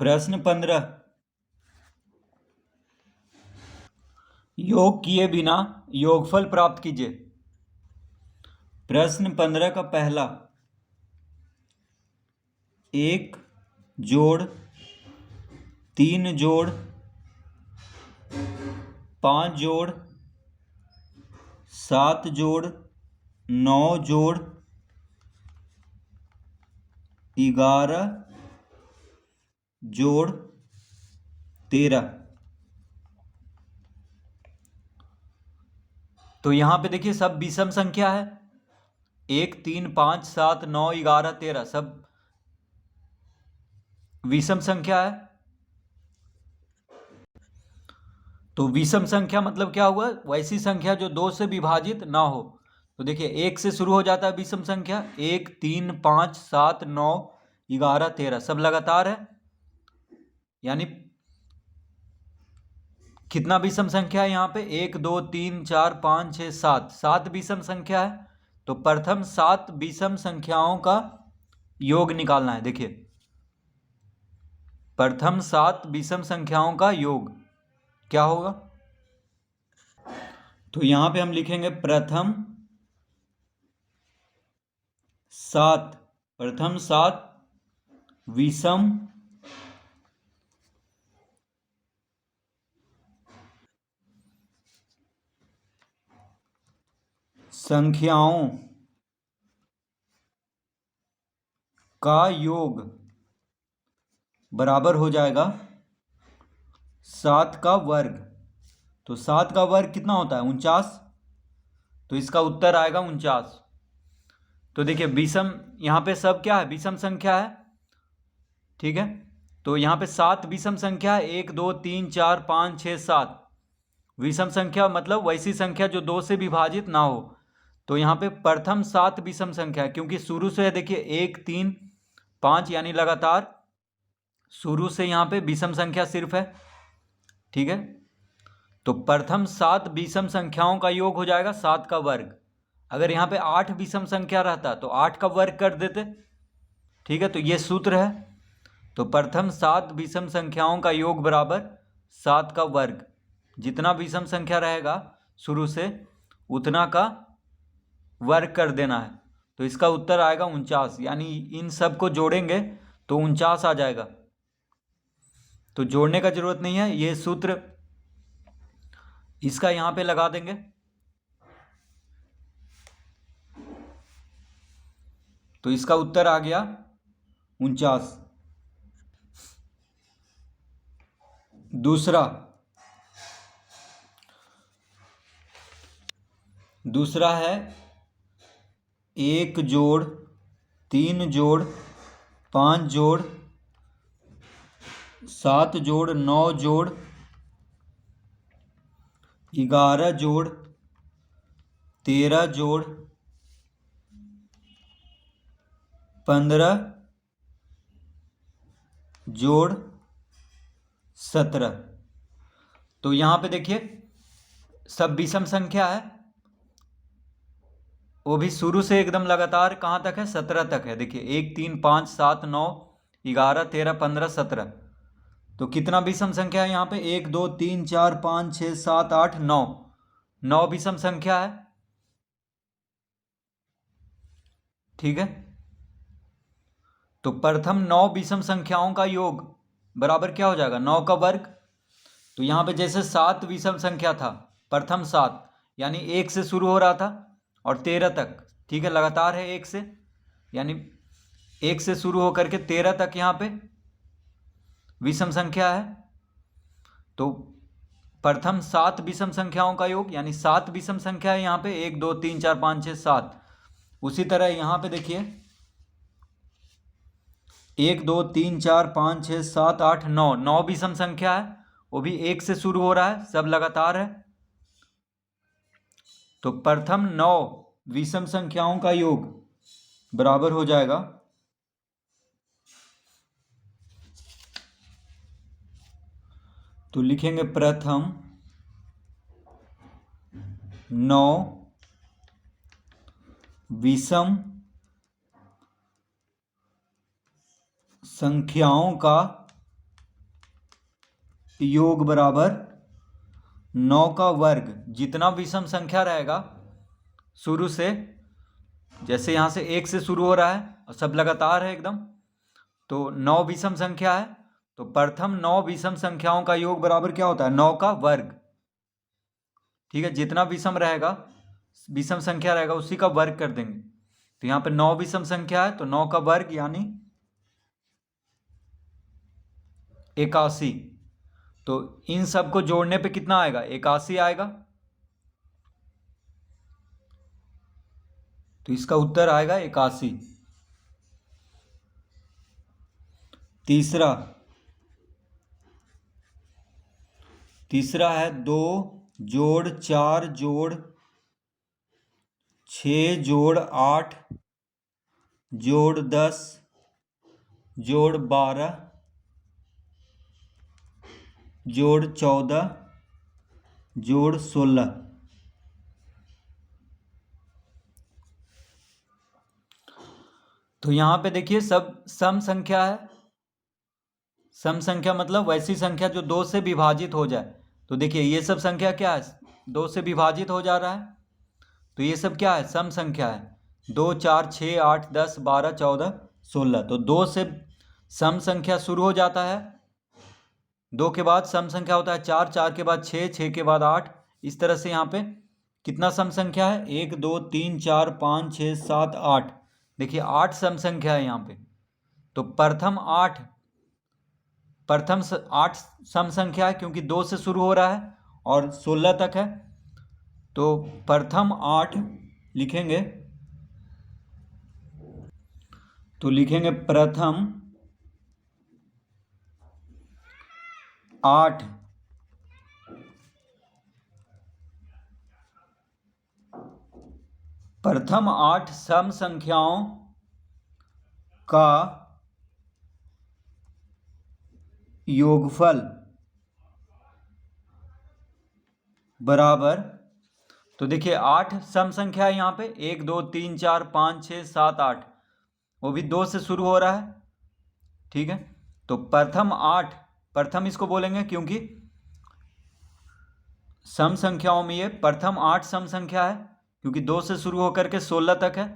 प्रश्न 15। योग किए बिना योगफल प्राप्त कीजिए। प्रश्न 15 का पहला, 1 जोड़ 3 जोड़ 5 जोड़ 7 जोड़ 9 जोड़ 11 जोड़ 13। तो यहां पे देखिए सब विषम संख्या है। 1 3 5 7 9 11 13 सब विषम संख्या है। तो विषम संख्या मतलब क्या हुआ? वैसी संख्या जो 2 से विभाजित ना हो। तो देखिए 1 से शुरू हो जाता है विषम संख्या। 1 3 5 7 9 11 13 सब लगातार है। यानी कितना विषम संख्या है यहाँ पे? 1 2 3 4 5 6 7 7 विषम संख्या है। तो प्रथम 7 विषम संख्याओं का योग निकालना है। देखिए प्रथम 7 विषम संख्याओं का योग क्या होगा? तो यहां पे हम लिखेंगे प्रथम 7 विषम संख्याओं का योग बराबर हो जाएगा 7 का वर्ग। तो 7 का वर्ग कितना होता है? 49। तो इसका उत्तर आएगा 49। तो देखिए विषम यहाँ पे सब क्या है? विषम संख्या है। ठीक है, तो यहाँ पे 7 विषम संख्या है। 1 2 3 4 5 6 7 विषम संख्या मतलब वैसी संख्या जो 2 से विभाजित ना हो। तो यहाँ पे प्रथम 7 विषम संख्या है, क्योंकि शुरू से है। देखिए 1 3 5 यानी लगातार शुरू से यहाँ पे विषम संख्या सिर्फ है। ठीक है, तो प्रथम 7 विषम संख्याओं का योग हो जाएगा 7 का वर्ग। अगर यहाँ पे 8 विषम संख्या रहता तो 8 का वर्ग कर देते। ठीक है, तो ये सूत्र है। तो प्रथम 7 विषम संख्याओं का योग बराबर 7 का वर्ग। जितना विषम संख्या रहेगा शुरू से उतना का वर्ग कर देना है। तो इसका उत्तर आएगा 49। यानी इन सब को जोड़ेंगे तो 49 आ जाएगा। तो जोड़ने का जरूरत नहीं है, ये सूत्र इसका यहां पे लगा देंगे। तो इसका उत्तर आ गया 49। दूसरा है 1 जोड़ 3 जोड़ 5 जोड़ 7 जोड़ 9 जोड़ 11 जोड़ 13 जोड़ 15 जोड़ 17। तो यहां पे देखिए सब विषम संख्या है, वो भी शुरू से एकदम लगातार कहां तक है? 17 तक है। देखिए 1 3 5 7 9 11 13 15 17। तो कितना विषम संख्या है यहाँ पे? 1 2 3 4 5 6 7 8 9 9 विषम संख्या है। ठीक है, तो प्रथम 9 विषम संख्याओं का योग बराबर क्या हो जाएगा? 9 का वर्ग। तो यहाँ पे जैसे 7 विषम संख्या था, प्रथम 7 यानी 1 से शुरू हो रहा था और 13 तक। ठीक है, लगातार है 1 से, यानी 1 से शुरू होकर के 13 तक यहाँ पे विषम संख्या है। तो प्रथम 7 विषम संख्याओं का योग यानी 7 विषम संख्या है यहाँ पे। 1 2 3 4 5 6 7। उसी तरह यहाँ पे देखिए 1 2 3 4 5 6 7 8 9 9 विषम संख्या है, वो भी 1 से शुरू हो रहा है, सब लगातार है। तो प्रथम 9 विषम संख्याओं का योग बराबर हो जाएगा तो लिखेंगे प्रथम 9 विषम संख्याओं का योग बराबर 9 का वर्ग। जितना विषम संख्या रहेगा शुरू से, जैसे यहाँ से 1 से शुरू हो रहा है और सब लगातार है एकदम, तो 9 विषम संख्या है, तो प्रथम 9 विषम संख्याओं का योग बराबर क्या होता है? 9 का वर्ग। ठीक है, जितना विषम रहेगा, विषम संख्या रहेगा, उसी का वर्ग कर देंगे। तो यहाँ पे 9 विषम संख्या है, तो 9 का वर्ग यानी 81। तो इन सब को जोड़ने पे कितना आएगा? 81 आएगा। तो इसका उत्तर आएगा 81। तीसरा है 2 जोड़ 4 जोड़ 6 जोड़ 8 जोड़ 10 जोड़ 12 जोड़ 14 जोड़ 16। तो यहाँ पे देखिए सब सम संख्या है। सम संख्या मतलब वैसी संख्या जो 2 से विभाजित हो जाए। तो देखिए ये सब संख्या क्या है? 2 से विभाजित हो जा रहा है, तो ये सब क्या है? सम संख्या है। 2 4 6 8 10 12 14 16। तो 2 से सम संख्या शुरू हो जाता है, 2 के बाद सम संख्या होता है 4, 4 के बाद 6, 6 के बाद 8। इस तरह से यहाँ पे कितना सम संख्या है? 1 2 3 4 5 6 7 8। देखिए 8 सम संख्या है यहाँ पे। तो प्रथम 8 सम संख्या है, क्योंकि 2 से शुरू हो रहा है और 16 तक है। तो प्रथम 8 लिखेंगे, तो लिखेंगे प्रथम 8 प्रथम 8 सम संख्याओं का योगफल बराबर। तो देखिए 8 सम संख्या है यहाँ पे, 1 2 3 4 5 6 7 8, वो भी 2 से शुरू हो रहा है। ठीक है, तो प्रथम 8, प्रथम इसको बोलेंगे क्योंकि सम संख्याओं में ये प्रथम 8 सम संख्या है, क्योंकि 2 से शुरू होकर के 16 तक है।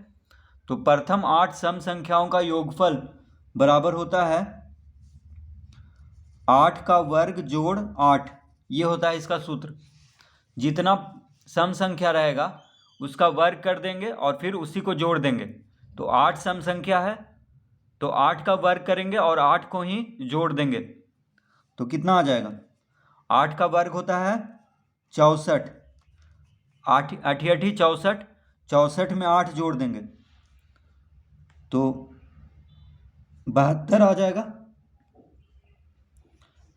तो प्रथम 8 सम संख्याओं का योगफल बराबर होता है 8 का वर्ग जोड़ 8। ये होता है इसका सूत्र। जितना सम संख्या रहेगा उसका वर्ग कर देंगे और फिर उसी को जोड़ देंगे। तो 8 सम संख्या है, तो 8 का वर्ग करेंगे और 8 को ही जोड़ देंगे। तो कितना आ जाएगा? 8 का वर्ग होता है 64, 8 8 64, 64 में 8 जोड़ देंगे तो 72 आ जाएगा।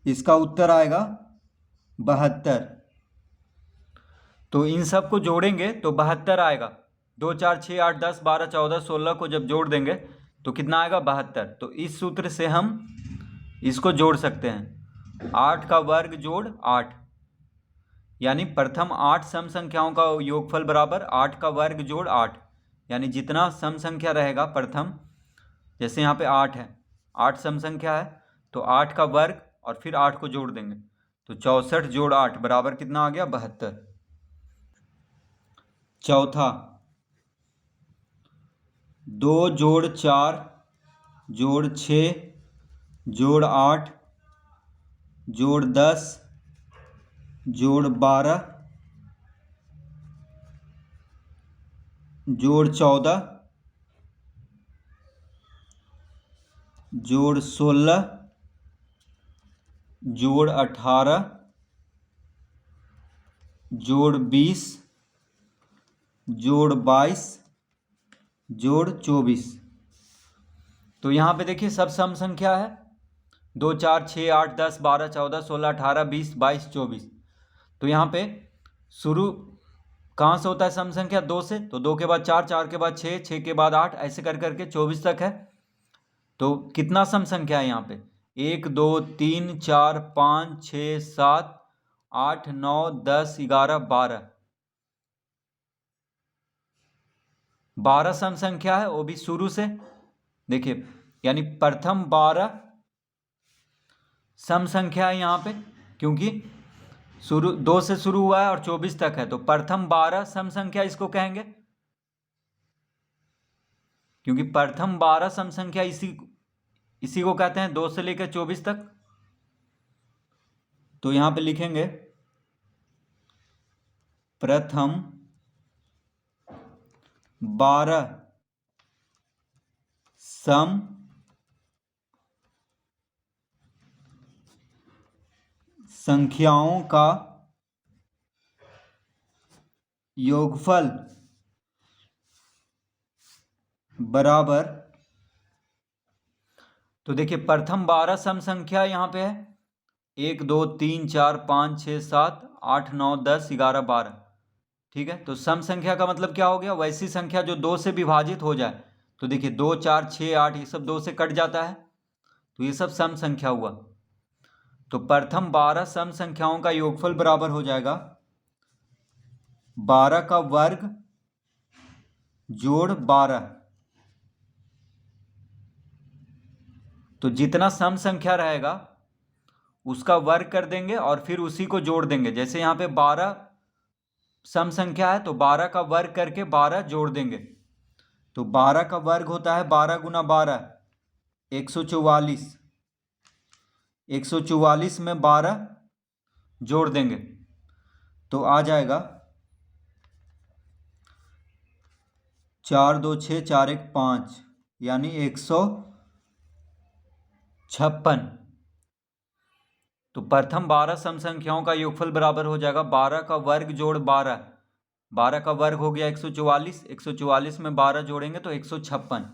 इसका उत्तर आएगा 72। तो इन सब को जोड़ेंगे तो 72 आएगा। 2 4 6 8 10 12 14 16 को जब जोड़ देंगे तो कितना आएगा? 72। तो इस सूत्र से हम इसको जोड़ सकते हैं, 8 का वर्ग जोड़ 8, यानी प्रथम 8 सम संख्याओं का योगफल बराबर 8 का वर्ग जोड़ 8। यानी जितना सम संख्या रहेगा प्रथम, जैसे यहाँ पे 8 है, 8 सम संख्या है, तो 8 का वर्ग और फिर 8 को जोड़ देंगे। तो 64 जोड़ 8 बराबर कितना आ गया? 72। चौथा 2 जोड़ 4 जोड़ 6 जोड़ 8 जोड़ 10 जोड़ 12 जोड़ 14 जोड़ 16 जोड़ 18 जोड़ 20 जोड़ 22 जोड़ 24। तो यहाँ पे देखिए सब सम संख्या है, 2 4 6 8 10 12 14 16 18 20 22 24। तो यहाँ पे शुरू कहाँ से होता है सम संख्या? 2 से। तो 2 के बाद 4, 4 के बाद 6, 6 के बाद 8, ऐसे कर करके 24 तक है। तो कितना सम संख्या है यहाँ पे? 1 2 3 4 5 6 7 8 9 10 11 12, 12 सम संख्या है, वो भी शुरू से। देखिए यानी प्रथम 12 सम संख्या है यहाँ पे, क्योंकि शुरू 2 से शुरू हुआ है और 24 तक है, तो प्रथम 12 सम संख्या इसको कहेंगे, क्योंकि प्रथम 12 सम संख्या इसी को कहते हैं 2 से लेकर 24 तक। तो यहां पे लिखेंगे प्रथम 12 सम संख्याओं का योगफल बराबर। तो देखिए प्रथम 12 सम संख्या यहां पे है 1 2 3 4 5 6 7 8 9 10 11 12, ठीक है। तो सम संख्या का मतलब क्या हो गया, वैसी संख्या जो 2 से विभाजित हो जाए। तो देखिए 2 4 6 8 ये सब 2 से कट जाता है, तो ये सब सम संख्या हुआ। तो प्रथम 12 सम संख्याओं का योगफल बराबर हो जाएगा 12 का वर्ग जोड़ 12। तो जितना सम संख्या रहेगा उसका वर्ग कर देंगे और फिर उसी को जोड़ देंगे। जैसे यहाँ पे 12 सम संख्या है तो 12 का वर्ग करके 12 जोड़ देंगे। तो 12 का वर्ग होता है 12 गुना 12 144। 144 में 12 जोड़ देंगे तो आ जाएगा 4 2 6 4 1 5 यानी 156। तो प्रथम 12 सम संख्याओं का योगफल बराबर हो जाएगा 12 का वर्ग जोड़ 12। 12 का वर्ग हो गया 144, 144 में 12 जोड़ेंगे तो 156।